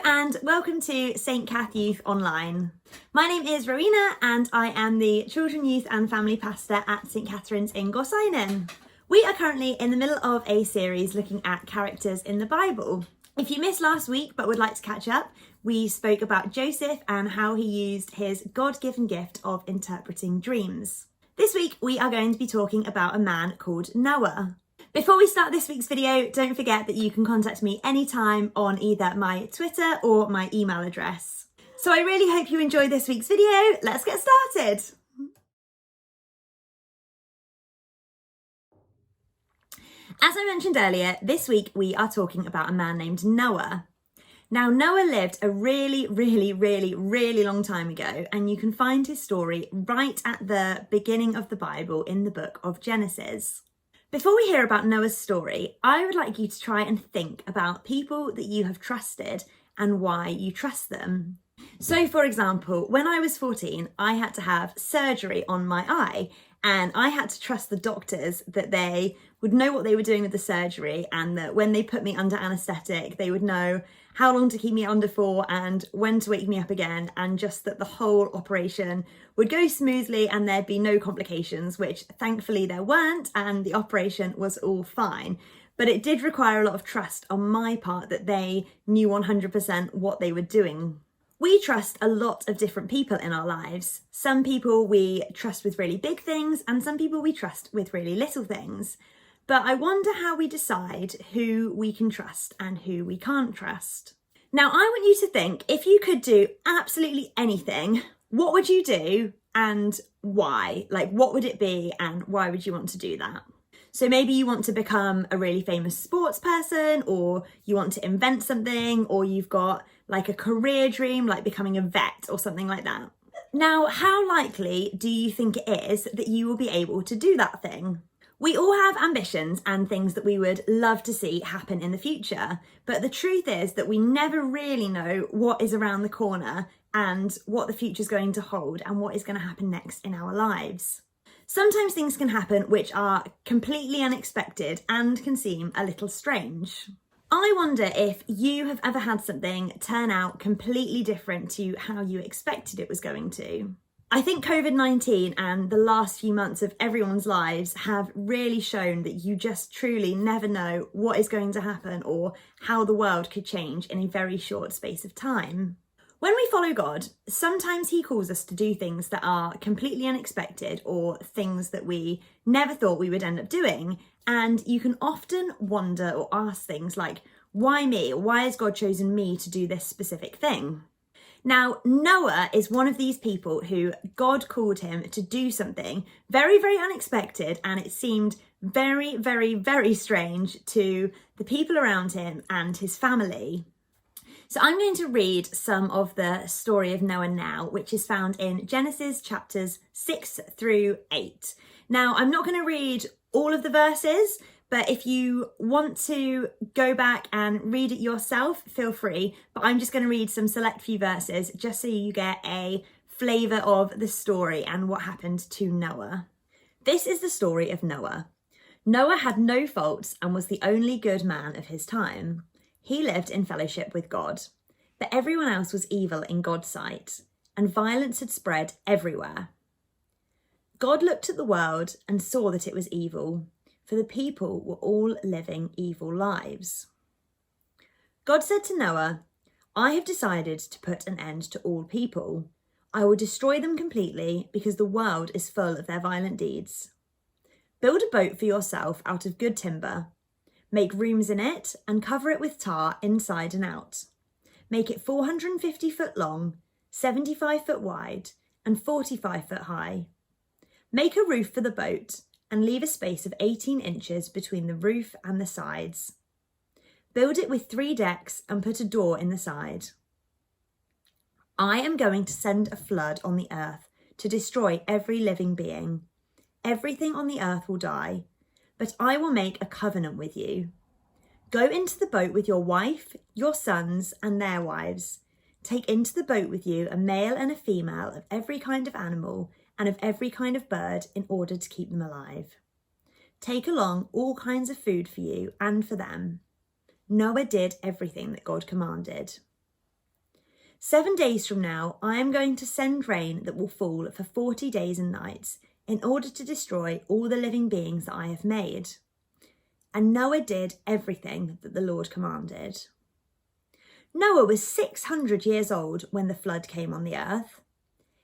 and welcome to St Cath Youth Online. My name is Rowena and I am the Children, Youth and Family Pastor at St Catherine's in Gorsainen. We are currently in the middle of a series looking at characters in the Bible. If you missed last week but would like to catch up, we spoke about Joseph and how he used his God-given gift of interpreting dreams. This week we are going to be talking about a man called Noah. Before we start this week's video, don't forget that you can contact me anytime on either my Twitter or my email address. So I really hope you enjoyed this week's video. Let's get started. As I mentioned earlier, this week we are talking about a man named Noah. Now, Noah lived a really long time ago, and you can find his story right at the beginning of the Bible in the book of Genesis. Before we hear about Noah's story, I would like you to try and think about people that you have trusted and why you trust them. So, for example, when I was 14, I had to have surgery on my eye, and I had to trust the doctors that they would know what they were doing with the surgery, and that when they put me under anaesthetic, they would know how long to keep me under for and when to wake me up again, and just that the whole operation would go smoothly and there'd be no complications, which thankfully there weren't, and the operation was all fine. But it did require a lot of trust on my part that they knew 100% what they were doing. We trust a lot of different people in our lives. Some people we trust with really big things, and some people we trust with really little things. But I wonder how we decide who we can trust and who we can't trust. Now, I want you to think, if you could do absolutely anything, what would you do and why? Like, what would it be and why would you want to do that? So maybe you want to become a really famous sports person, or you want to invent something, or you've got like a career dream, like becoming a vet or something like that. Now, how likely do you think it is that you will be able to do that thing? We all have ambitions and things that we would love to see happen in the future, but the truth is that we never really know what is around the corner and what the future is going to hold and what is going to happen next in our lives. Sometimes things can happen which are completely unexpected and can seem a little strange. I wonder if you have ever had something turn out completely different to how you expected it was going to. I think COVID-19 and the last few months of everyone's lives have really shown that you just truly never know what is going to happen or how the world could change in a very short space of time. When we follow God, sometimes he calls us to do things that are completely unexpected or things that we never thought we would end up doing. And you can often wonder or ask things like, why me? Why has God chosen me to do this specific thing? Now, Noah is one of these people who God called him to do something very unexpected, and it seemed very strange to the people around him and his family. So I'm going to read some of the story of Noah now, which is found in Genesis chapters 6 through 8. Now, I'm not going to read all of the verses, but if you want to go back and read it yourself, feel free. But I'm just going to read some select few verses just so you get a flavour of the story and what happened to Noah. This is the story of Noah. Noah had no faults and was the only good man of his time. He lived in fellowship with God. But everyone else was evil in God's sight, and violence had spread everywhere. God looked at the world and saw that it was evil, for the people were all living evil lives. God said to Noah, I have decided to put an end to all people. I will destroy them completely because the world is full of their violent deeds. Build a boat for yourself out of good timber. Make rooms in it and cover it with tar inside and out. Make it 450 foot long, 75 foot wide, and 45 foot high. Make a roof for the boat and leave a space of 18 inches between the roof and the sides. Build it with 3 decks and put a door in the side. I am going to send a flood on the earth to destroy every living being. Everything on the earth will die, but I will make a covenant with you. Go into the boat with your wife, your sons, and their wives. Take into the boat with you a male and a female of every kind of animal and of every kind of bird in order to keep them alive. Take along all kinds of food for you and for them. Noah did everything that God commanded. 7 days from now, I am going to send rain that will fall for 40 days and nights in order to destroy all the living beings that I have made." And Noah did everything that the Lord commanded. Noah was 600 years old when the flood came on the earth.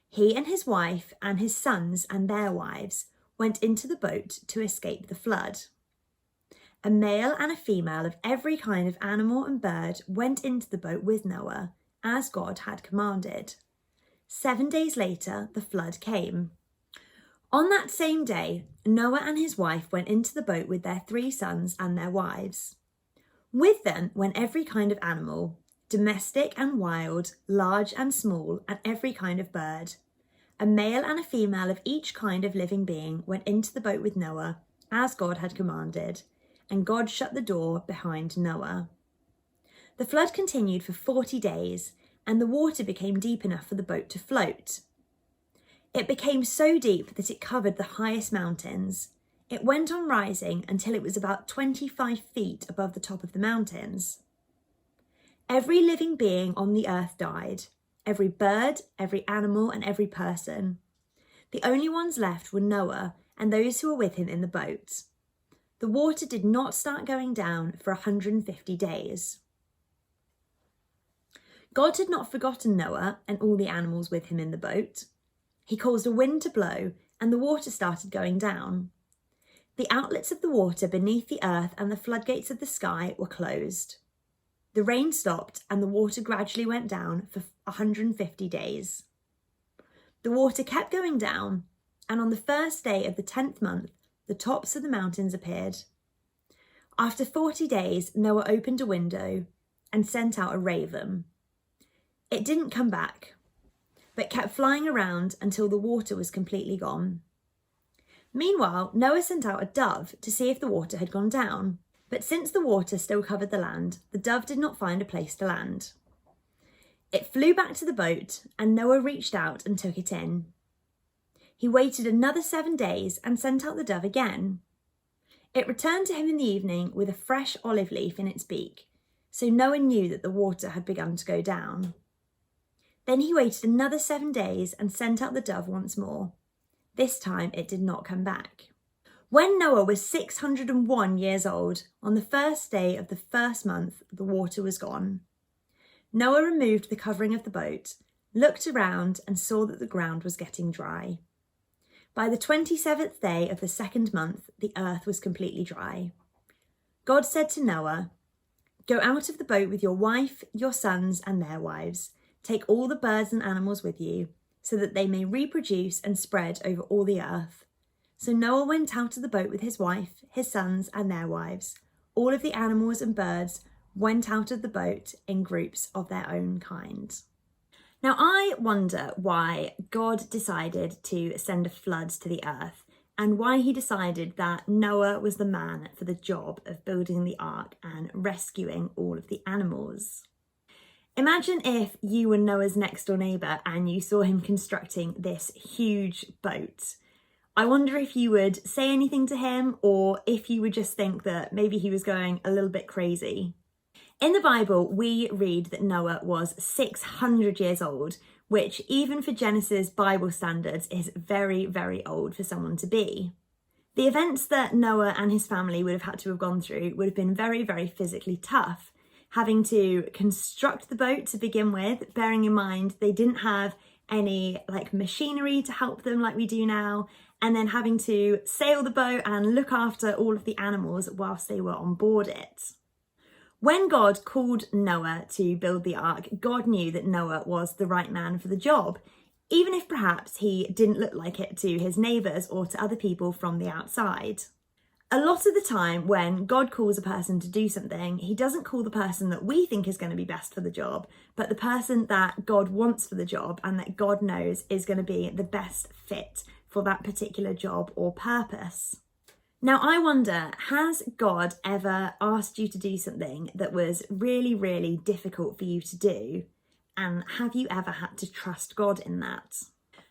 He and his wife and his sons and their wives went into the boat to escape the flood. A male and a female of every kind of animal and bird went into the boat with Noah, as God had commanded. 7 days later, the flood came. On that same day, Noah and his wife went into the boat with their 3 sons and their wives. With them went every kind of animal, domestic and wild, large and small, and every kind of bird. A male and a female of each kind of living being went into the boat with Noah, as God had commanded, and God shut the door behind Noah. The flood continued for 40 days, and the water became deep enough for the boat to float. It became so deep that it covered the highest mountains. It went on rising until it was about 25 feet above the top of the mountains. Every living being on the earth died, every bird, every animal, and every person. The only ones left were Noah and those who were with him in the boat. The water did not start going down for 150 days. God had not forgotten Noah and all the animals with him in the boat. He caused a wind to blow, and the water started going down. The outlets of the water beneath the earth and the floodgates of the sky were closed. The rain stopped, and the water gradually went down for 150 days. The water kept going down, and on the first day of the 10th month, the tops of the mountains appeared. After 40 days, Noah opened a window and sent out a raven. It didn't come back, but kept flying around until the water was completely gone. Meanwhile, Noah sent out a dove to see if the water had gone down, but since the water still covered the land, the dove did not find a place to land. It flew back to the boat, and Noah reached out and took it in. He waited another 7 days and sent out the dove again. It returned to him in the evening with a fresh olive leaf in its beak, so Noah knew that the water had begun to go down. Then he waited another 7 days and sent out the dove once more. This time it did not come back. When Noah was 601 years old, on the first day of the first month, the water was gone. Noah removed the covering of the boat, looked around and saw that the ground was getting dry. By the 27th day of the second month, the earth was completely dry. God said to Noah, "Go out of the boat with your wife, your sons and their wives. Take all the birds and animals with you, so that they may reproduce and spread over all the earth." So Noah went out of the boat with his wife, his sons and their wives. All of the animals and birds went out of the boat in groups of their own kind. Now I wonder why God decided to send a flood to the earth, and why he decided that Noah was the man for the job of building the ark and rescuing all of the animals. Imagine if you were Noah's next door neighbour and you saw him constructing this huge boat. I wonder if you would say anything to him, or if you would just think that maybe he was going a little bit crazy. In the Bible, we read that Noah was 600 years old, which even for Genesis Bible standards is very, very old for someone to be. The events that Noah and his family would have had to have gone through would have been very, very physically tough. Having to construct the boat to begin with, bearing in mind they didn't have any machinery to help them like we do now, and then having to sail the boat and look after all of the animals whilst they were on board it. When God called Noah to build the ark, God knew that Noah was the right man for the job, even if perhaps he didn't look like it to his neighbours or to other people from the outside. A lot of the time when God calls a person to do something, he doesn't call the person that we think is going to be best for the job, but the person that God wants for the job and that God knows is going to be the best fit for that particular job or purpose. Now, I wonder, has God ever asked you to do something that was really, really difficult for you to do? And have you ever had to trust God in that?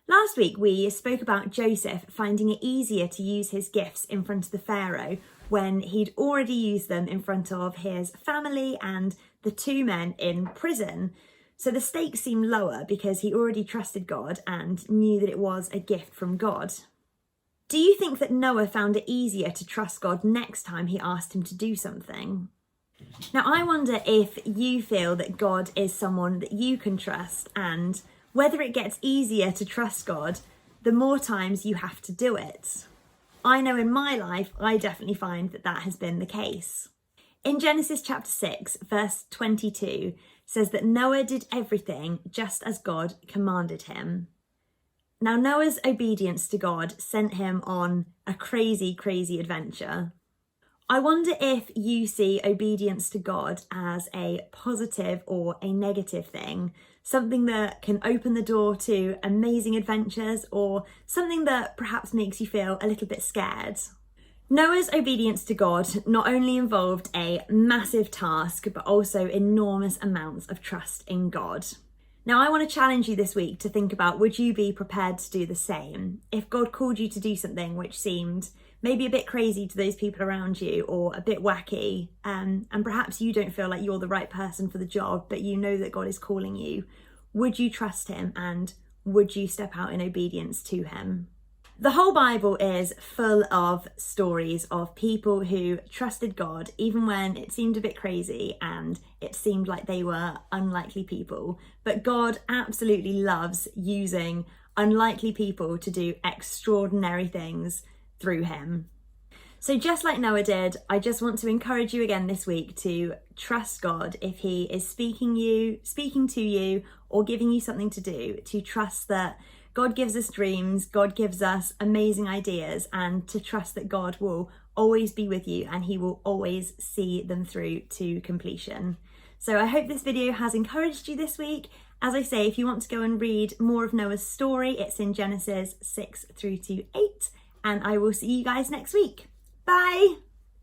Last week, we spoke about Joseph finding it easier to use his gifts in front of the Pharaoh when he'd already used them in front of his family and the 2 men in prison. So the stakes seem lower because he already trusted God and knew that it was a gift from God. Do you think that Noah found it easier to trust God next time he asked him to do something? Now, I wonder if you feel that God is someone that you can trust, and whether it gets easier to trust God the more times you have to do it. I know in my life, I definitely find that that has been the case. In Genesis chapter 6, verse 22, says that Noah did everything just as God commanded him. Now, Noah's obedience to God sent him on a crazy, crazy adventure. I wonder if you see obedience to God as a positive or a negative thing, something that can open the door to amazing adventures, or something that perhaps makes you feel a little bit scared. Noah's obedience to God not only involved a massive task, but also enormous amounts of trust in God. Now, I want to challenge you this week to think about, would you be prepared to do the same? If God called you to do something which seemed maybe a bit crazy to those people around you, or a bit wacky, and perhaps you don't feel like you're the right person for the job, but you know that God is calling you, would you trust him, and would you step out in obedience to him? The whole Bible is full of stories of people who trusted God even when it seemed a bit crazy and it seemed like they were unlikely people. But God absolutely loves using unlikely people to do extraordinary things through him. So just like Noah did, I just want to encourage you again this week to trust God if he is speaking to you, or giving you something to do, to trust that God gives us dreams, God gives us amazing ideas, and to trust that God will always be with you and he will always see them through to completion. So I hope this video has encouraged you this week. As I say, if you want to go and read more of Noah's story, it's in Genesis 6 through to 8, and I will see you guys next week. Bye!